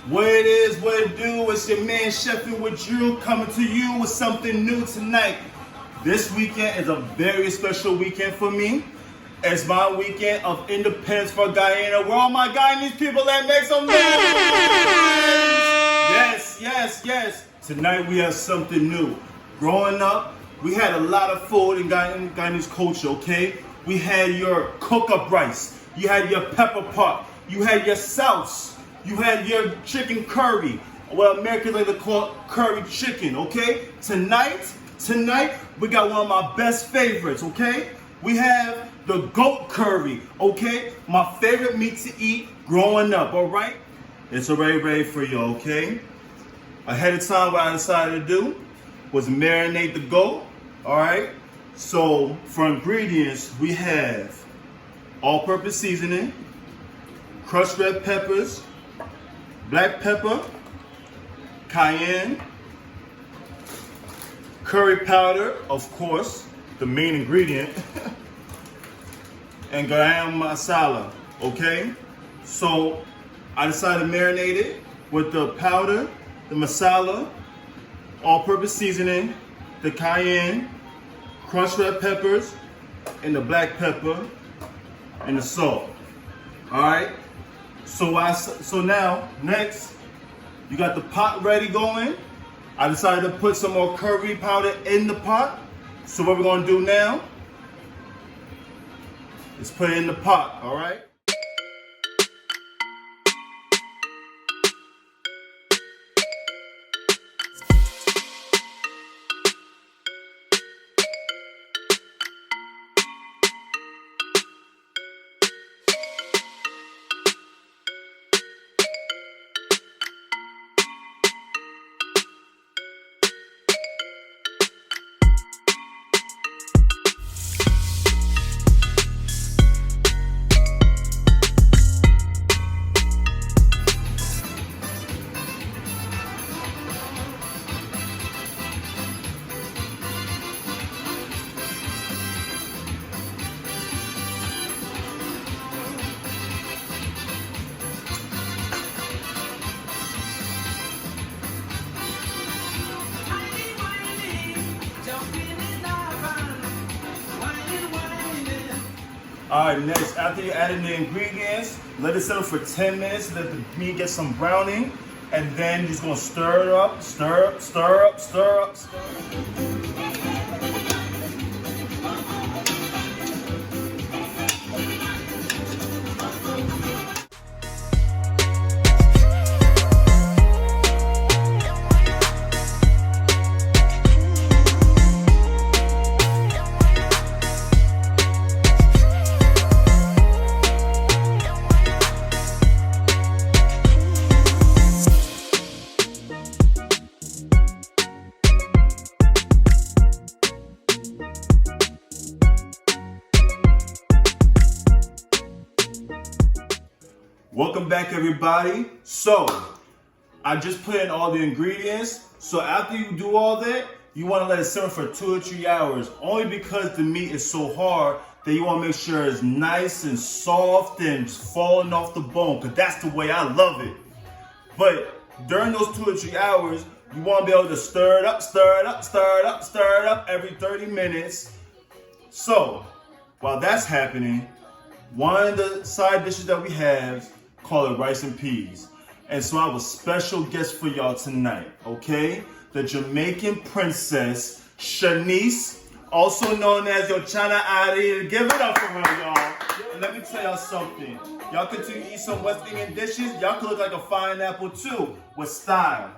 What it is, what it do, it's your man Cheffin with you, coming to you with something new tonight. This weekend is a very special weekend for me. It's my weekend of independence for Guyana. Where all my Guyanese people that make some noise? Yes. Tonight we have something new. Growing up, we had a lot of food in Guyanese culture, okay? We had your cook-up rice. You had your pepper pot. You had your sauce. You had your chicken curry. Well, Americans like to call it curry chicken, okay? Tonight, we got one of my best favorites, okay? We have the goat curry, okay? My favorite meat to eat growing up, all right? It's already ready for you, okay? Ahead of time, what I decided to do was marinate the goat, all right? So, for ingredients, we have all-purpose seasoning, crushed red peppers, black pepper, cayenne, curry powder, of course, the main ingredient, and garam masala, okay? So I decided to marinate it with the powder, the masala, all-purpose seasoning, the cayenne, crushed red peppers, and the black pepper, and the salt, all right? So now, next, you got the pot ready going. I decided to put some more curry powder in the pot. So what we're gonna do now is put it in the pot, all right? Alright, next, after you add in the ingredients, let it settle for 10 minutes, let the meat get some browning, and then you're just gonna stir it up, stir up. Welcome back, everybody. So, I just put in all the ingredients. So after you do all that, you want to let it simmer for 2 or 3 hours, only because the meat is so hard that you want to make sure it's nice and soft and falling off the bone, because that's the way I love it. But during those 2 or 3 hours, you want to be able to stir it up every 30 minutes. So, while that's happening, one of the side dishes that we have, call it rice and peas. And so I have a special guest for y'all tonight, okay? The Jamaican princess, Shanice, also known as your China Ari. Give it up for her, y'all. And let me tell y'all something. Y'all continue to eat some West Indian dishes, y'all could look like a fine apple too, with style.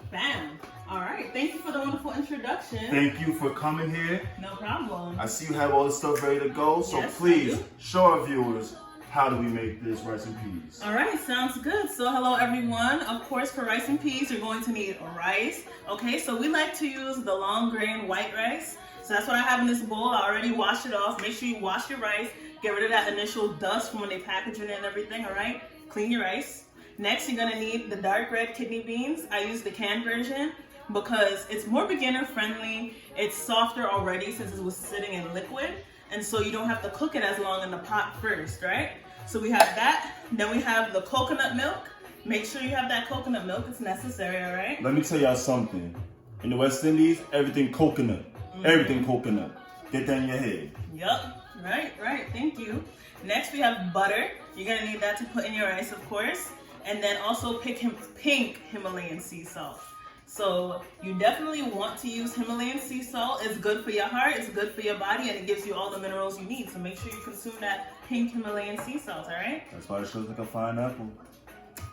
Bam. All right. Thank you for the wonderful introduction. Thank you for coming here. No problem. I see you have all the stuff ready to go, so yes, please show our viewers how do we make this rice and peas. All right, sounds good. So hello everyone. Of course, for rice and peas, you're going to need rice. Okay, so we like to use the long grain white rice. So that's what I have in this bowl. I already washed it off. Make sure you wash your rice. Get rid of that initial dust from when they package it and everything, all right? Clean your rice. Next, you're gonna need the dark red kidney beans. I use the canned version because it's more beginner friendly. It's softer already since it was sitting in liquid. And so you don't have to cook it as long in the pot first, right? So we have that. Then we have the coconut milk. Make sure you have that coconut milk. It's necessary, all right? Let me tell y'all something. In the West Indies, everything coconut. Everything coconut. Get that in your head. Yup. Right. Thank you. Next, we have butter. You're going to need that to put in your rice, of course. And then also pink Himalayan sea salt. So you definitely want to use Himalayan sea salt. It's good for your heart, it's good for your body, and it gives you all the minerals you need. So make sure you consume that pink Himalayan sea salt, all right? That's why it shows like a fine apple.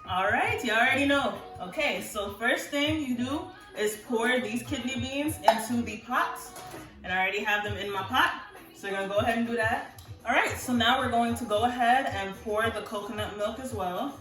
All right, you already know. Okay, so first thing you do is pour these kidney beans into the pot. And I already have them in my pot, so you're gonna go ahead and do that. All right, so now we're going to go ahead and pour the coconut milk as well.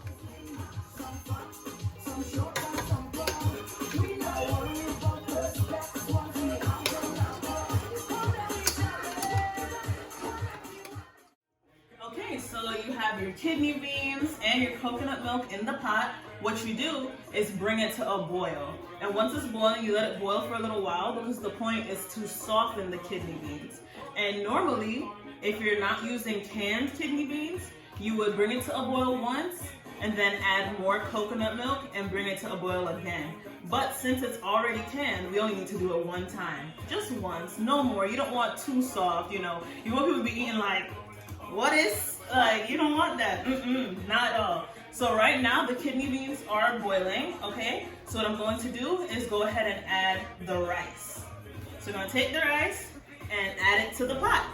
Okay, so you have your kidney beans and your coconut milk in the pot. What you do is bring it to a boil. And once it's boiling, you let it boil for a little while because the point is to soften the kidney beans. And normally, if you're not using canned kidney beans, you would bring it to a boil once and then add more coconut milk and bring it to a boil again. But since it's already canned, we only need to do it one time. Just once, no more. You don't want too soft, you know. You want people to be eating like, what is, like, you don't want that. Not at all. So right now, the kidney beans are boiling, okay? So what I'm going to do is go ahead and add the rice. So I'm gonna take the rice and add it to the pot.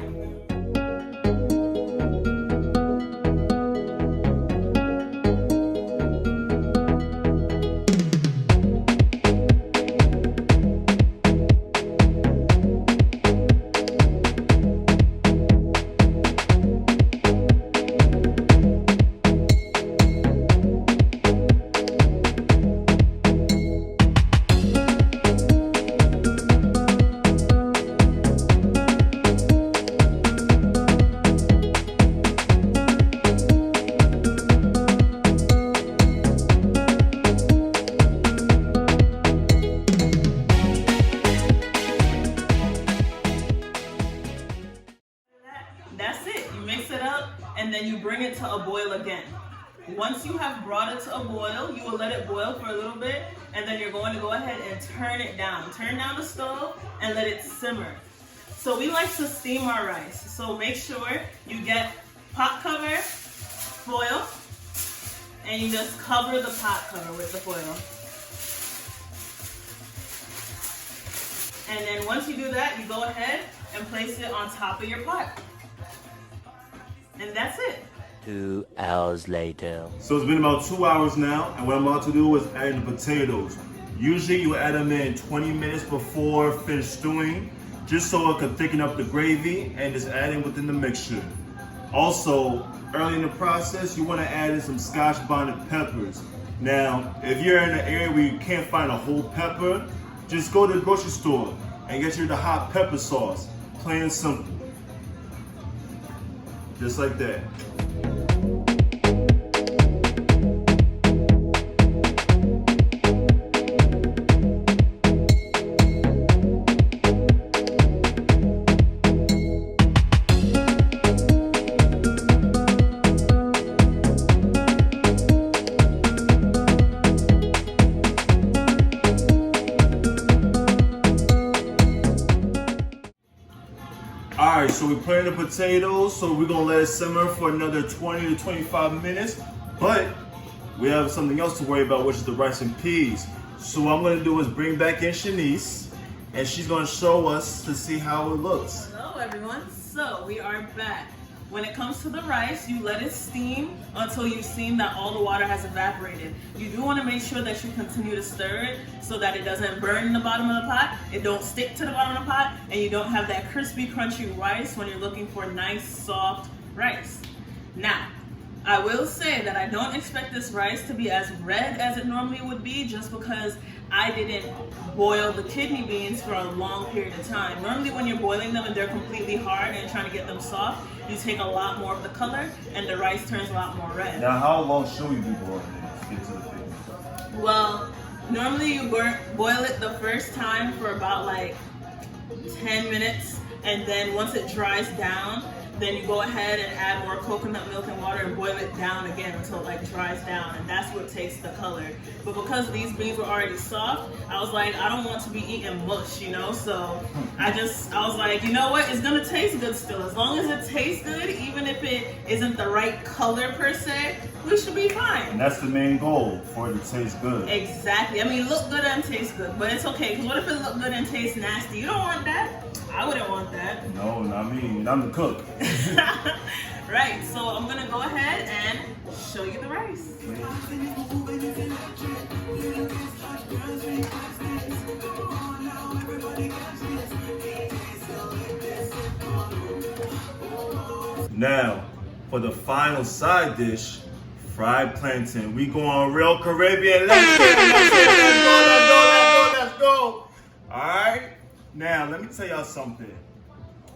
That's it. You mix it up and then you bring it to a boil again. Once you have brought it to a boil, you will let it boil for a little bit and then you're going to go ahead and turn it down. Turn down the stove and let it simmer. So we like to steam our rice. So make sure you get pot cover, foil, and you just cover the pot cover with the foil. And then once you do that, you go ahead and place it on top of your pot. And that's it. 2 hours later. So it's been about 2 hours now, and what I'm about to do is add the potatoes. Usually you add them in 20 minutes before finish stewing, just so it can thicken up the gravy and just add it within the mixture. Also, early in the process, you want to add in some Scotch bonnet peppers. Now, if you're in an area where you can't find a whole pepper, just go to the grocery store and get you the hot pepper sauce. Plain and simple. Just like that. Alright, so we put in the potatoes, so we're gonna let it simmer for another 20 to 25 minutes. But we have something else to worry about, which is the rice and peas. So what I'm gonna do is bring back in Shanice, and she's gonna show us to see how it looks. Hello everyone, so we are back. When it comes to the rice, you let it steam until you've seen that all the water has evaporated. You do want to make sure that you continue to stir it so that it doesn't burn in the bottom of the pot, it don't stick to the bottom of the pot, and you don't have that crispy, crunchy rice when you're looking for nice, soft rice. Now, I will say that I don't expect this rice to be as red as it normally would be just because I didn't boil the kidney beans for a long period of time. Normally when you're boiling them and they're completely hard and trying to get them soft, you take a lot more of the color and the rice turns a lot more red. Now, how long should we be boiling it to get to the thing? Well, normally you boil it the first time for about like 10 minutes, and then once it dries down, then you go ahead and add more coconut milk and water and boil it down again until it like dries down, and that's what takes the color. But because these beans were already soft, I was like, I don't want to be eating mush, you know? So I was like, you know what? It's gonna taste good still. As long as it tastes good, even if it isn't the right color per se, we should be fine. And that's the main goal, for it to taste good. Exactly. I mean, look good and taste good, but it's okay. Because what if it look good and tastes nasty? You don't want that. I wouldn't want that. No, not me. I'm the cook. Right. So I'm gonna go ahead and show you the rice. Now, for the final side dish, fried plantain. We going real Caribbean. Let's go. All right. Now, let me tell y'all something.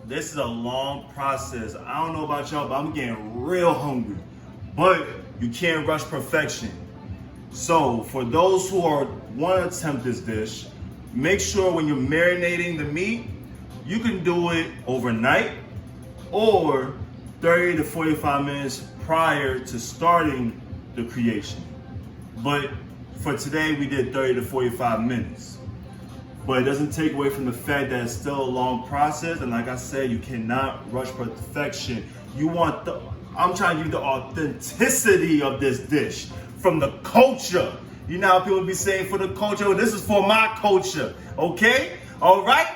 This is a long process. I don't know about y'all, but I'm getting real hungry. But you can't rush perfection. So, for those who want to attempt this dish, make sure when you're marinating the meat, you can do it overnight or 30 to 45 minutes prior to starting the creation. But for today, we did 30 to 45 minutes. But it doesn't take away from the fact that it's still a long process. And like I said, you cannot rush perfection. I'm trying to give you the authenticity of this dish from the culture. You know how people be saying for the culture? Well, this is for my culture, okay? All right?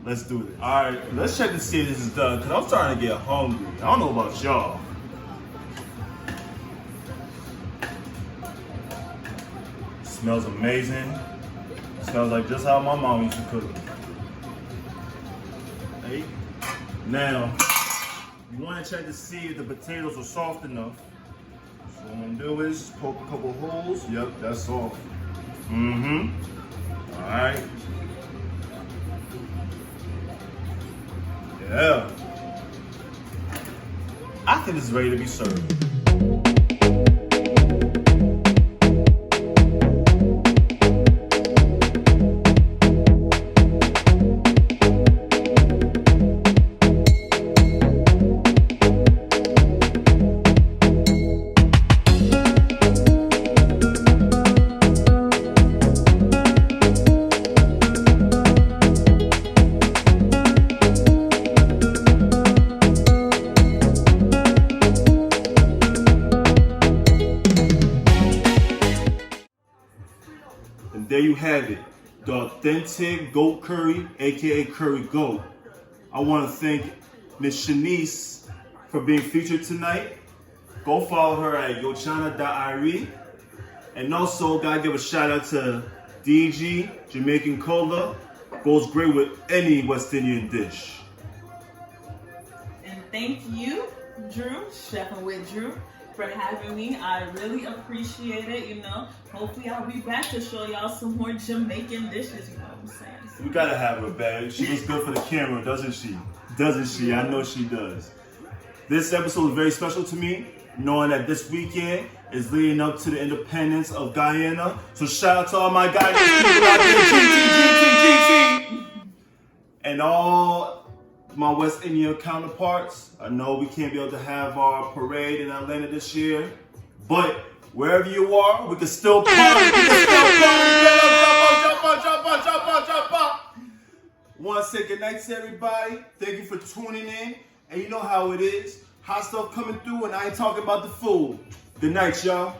Let's do this. All right, let's check to see if this is done, because I'm starting to get hungry. I don't know about y'all. Smells amazing. Smells like just how my mom used to cook. Hey. Now, you want to check to see if the potatoes are soft enough. So what I'm going to do is poke a couple holes. Yep, that's soft. All right. Yeah. I think it's ready to be served. And there you have it, the authentic goat curry, aka curry goat. I want to thank Miss Shanice for being featured tonight. Go follow her at yochana.ire. And also, gotta give a shout out to DG, Jamaican Cola. Goes great with any West Indian dish. And thank you, Drew, Cheffin Wit Drew, for having me. I really appreciate it, you know. Hopefully I'll be back to show y'all some more Jamaican dishes, you know what I'm saying? We gotta have her back. She looks good for the camera, doesn't she? Doesn't she? I know she does. This episode is very special to me, knowing that this weekend is leading up to the independence of Guyana. So shout out to all my Guyanese people out there, GT. And all my West Indian counterparts. I know we can't be able to have our parade in Atlanta this year, but wherever you are, we can still party. Jump up. Want to say good night to everybody. Thank you for tuning in. And you know how it is. Hot stuff coming through, and I ain't talking about the food. Good night, y'all.